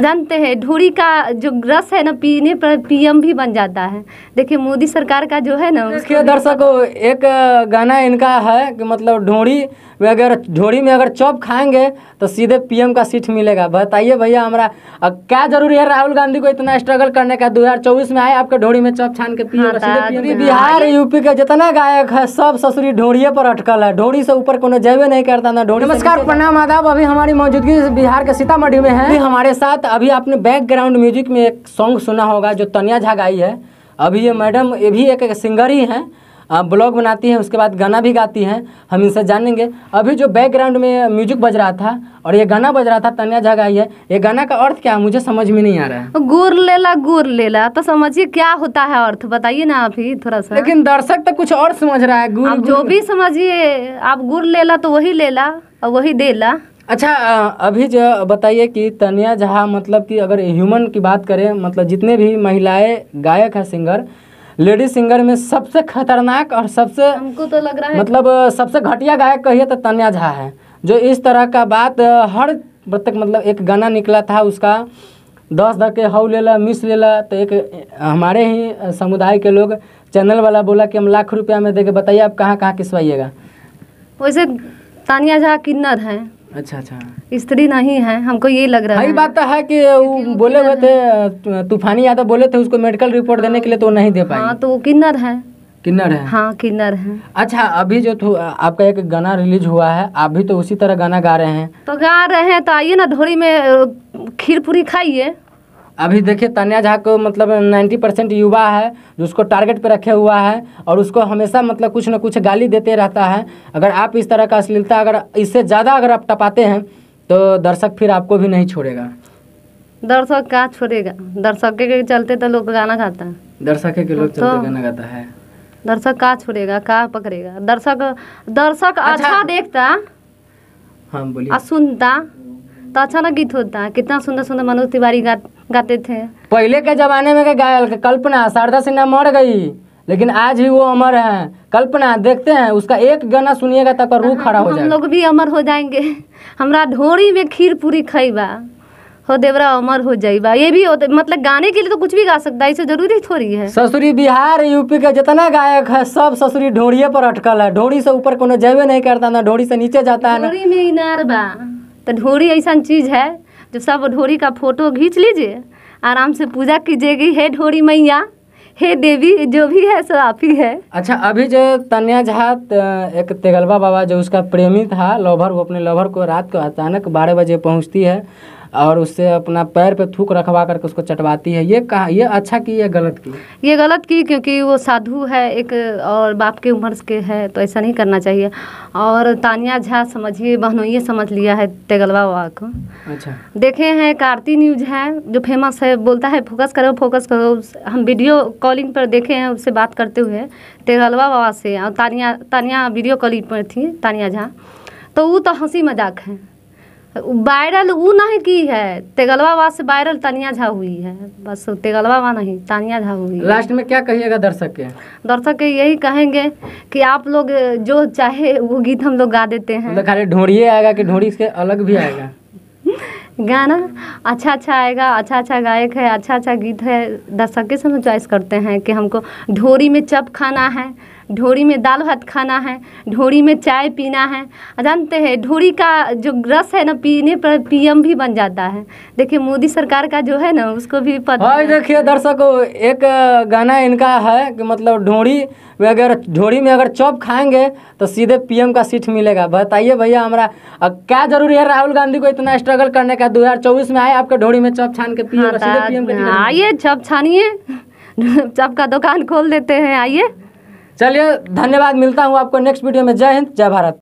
जानते हैं ढोरी का जो रस है ना पीने पर पीएम भी बन जाता है। देखिए मोदी सरकार का जो है ना। देखिए दर्शकों, एक गाना इनका है कि मतलब ढोरी में अगर चॉप खाएंगे तो सीधे पीएम का सीट मिलेगा। बताइए भैया, हमारा क्या जरूरी है राहुल गांधी को इतना स्ट्रगल करने का? 2024 में आए आपके ढोरी में चॉप छान के पीएम सीधे पीएम। बिहार यूपी के जितना गायक है सब ससुरी ढोरिये पर अटकल है, ढोरी से ऊपर कोनो जयबे नहीं करता ना ढोरी। नमस्कार, प्रणाम, आदाब। अभी हमारी मौजूदगी बिहार के सीतामढ़ी में है। हमारे साथ अभी आपने बैकग्राउंड म्यूजिक में एक सॉन्ग सुना होगा जो तनिया झा गाई है। अभी ये मैडम ये भी एक सिंगर ही हैं, ब्लॉग बनाती हैं, उसके बाद गाना भी गाती हैं। हम इनसे जानेंगे। अभी जो बैकग्राउंड में म्यूजिक बज रहा था और ये गाना बज रहा था तनिया झा गाई है, ये गाना का अर्थ क्या है मुझे समझ में नहीं आ रहा है। गुर लेला तो समझिए क्या होता है अर्थ, बताइए ना आप ही थोड़ा सा। लेकिन दर्शक तो कुछ और समझ रहा है। आप जो भी समझिए, आप गुर लेला तो वही लेला और वही देला। अच्छा, अभी जो बताइए कि तनिया झा मतलब कि अगर ह्यूमन की बात करें, मतलब जितने भी महिलाएं गायक है, सिंगर, लेडीज सिंगर में सबसे खतरनाक और सबसे हमको तो लग रहा है मतलब सबसे घटिया गायक कहिए तो तनिया झा है। जो इस तरह का बात हर प्रत्येक मतलब एक गाना निकला था उसका 10 धक्के हाउ लेला मिस लेला, तो एक हमारे ही समुदाय के लोग चैनल वाला बोला कि हम लाख रुपया में देके, बताइए आप कहाँ कहाँ किसवाइएगा। वैसे तनिया झा किन्नर है। अच्छा, स्त्री नहीं है, हमको ये लग रहा है। यही बात तो है कि वो बोले हुए थे, तूफानी यादव बोले थे उसको मेडिकल रिपोर्ट देने के लिए, तो वो नहीं दे पाए। हाँ, तो वो किन्नर है। किन्नर है? हाँ, किन्नर है। अच्छा, अभी जो आपका एक गाना रिलीज हुआ है, आप भी तो उसी तरह गाना गा रहे हैं। तो गा रहे हैं तो आइए ना ढोरी में खीर पूरी खाइए। अभी देखिए तनिया झा को मतलब 90% युवा है जो उसको टारगेट पे रखे हुआ है और उसको हमेशा मतलब कुछ न कुछ गाली देते रहता है। अगर आप इस तरह का अश्लीलता अगर इससे ज़्यादा अगर आप टपाते हैं तो दर्शक फिर आपको भी नहीं छोड़ेगा। दर्शक क्या छोड़ेगा? दर्शक के चलते तो लोग गाना गाता है। दर्शक के लोग चलते गाना गाता है। दर्शक क्या छोड़ेगा, क्या पकड़ेगा? दर्शक अच्छा देखता, हाँ बोलिए, सुनता तो अच्छा ना गीत होता। कितना सुंदर सुंदर मनोज तिवारी गाते थे पहले के जमाने में। गायल कल्पना शारदा सिन्हा मर गई लेकिन आज भी वो अमर है। कल्पना देखते हैं, उसका एक गाना सुनिएगा तक रूह खड़ा हो जाएगा। हम लोग भी अमर हो जाएंगे। हमरा ढोरी में खीर पूरी खाइबा हो देवरा अमर हो जाइबा। ये भी होता, मतलब गाने के लिए तो कुछ भी गा सकता है, इसे जरूरी थोड़ी है। ससुरी बिहार यूपी के जितना गायक है सब ससुरी ढोरिये पर अटकल है, ढोरी से ऊपर कोनो जयबे नहीं करता ना ढोरी से नीचे जाता है। ढोरी में इनार बा तो ढोरी ऐसा चीज है जो सब ढोरी का फोटो खींच लीजिए, आराम से पूजा कीजिएगी। हे ढोरी मैया, हे देवी, जो भी है सब आप ही है। अच्छा, अभी जो तनिया झा एक तेगलवा बाबा जो उसका प्रेमी था, लवर, वो अपने लवर को रात को अचानक 12 बजे पहुंचती है और उससे अपना पैर पे थूक रखवा करके उसको चटवाती है। ये कहा, ये अच्छा की या गलत की? ये गलत की, क्योंकि वो साधु है एक और बाप के उम्र के है, तो ऐसा नहीं करना चाहिए। और तानिया झा समझिए बहनोइये समझ लिया है तेगलवा बाबा को। अच्छा, देखे हैं कार्ती न्यूज है जो फेमस है, बोलता है फोकस करो फोकस करो। हम वीडियो कॉलिंग पर देखे हैं उससे बात करते हुए तेगलवा बाबा से, और तानिया वीडियो कॉलिंग पर थी तानिया झा। तो वो तो हंसी मजाक है, वायरल वो नहीं की है। तेगलवा बाबा से वायरल तानिया झा हुई है, बस तेगलवा बाबा नहीं तानिया झा हुई है। लास्ट में क्या कहिएगा दर्शक के? दर्शक के यही कहेंगे कि आप लोग जो चाहे वो गीत हम लोग गा देते हैं। मतलब खाली ढोरिये आएगा कि ढोरी से अलग भी आएगा? गाना अच्छा आएगा, अच्छा गायक है, अच्छा गीत है। दर्शक के समय चॉइस करते हैं कि हमको ढोरी में चप खाना है, ढोरी में दाल भात खाना है, ढोरी में चाय पीना है। जानते हैं ढोरी का जो रस है ना पीने पर पीएम भी बन जाता है। देखिए मोदी सरकार का जो है ना उसको भी पता है। देखिए दर्शकों, एक गाना इनका है कि मतलब ढोरी में अगर चॉप खाएंगे तो सीधे पीएम का सीट मिलेगा। बताइए भैया, हमारा क्या जरूरी है राहुल गांधी को इतना स्ट्रगल करने का? 2024 में आए आपके ढोरी में चॉप छान के पीएम सीधे पीएम का। आइए चॉप छानिए, चॉप का दुकान खोल देते हैं, आइए। चलिए, धन्यवाद, मिलता हूँ आपको नेक्स्ट वीडियो में। जय हिंद, जय भारत।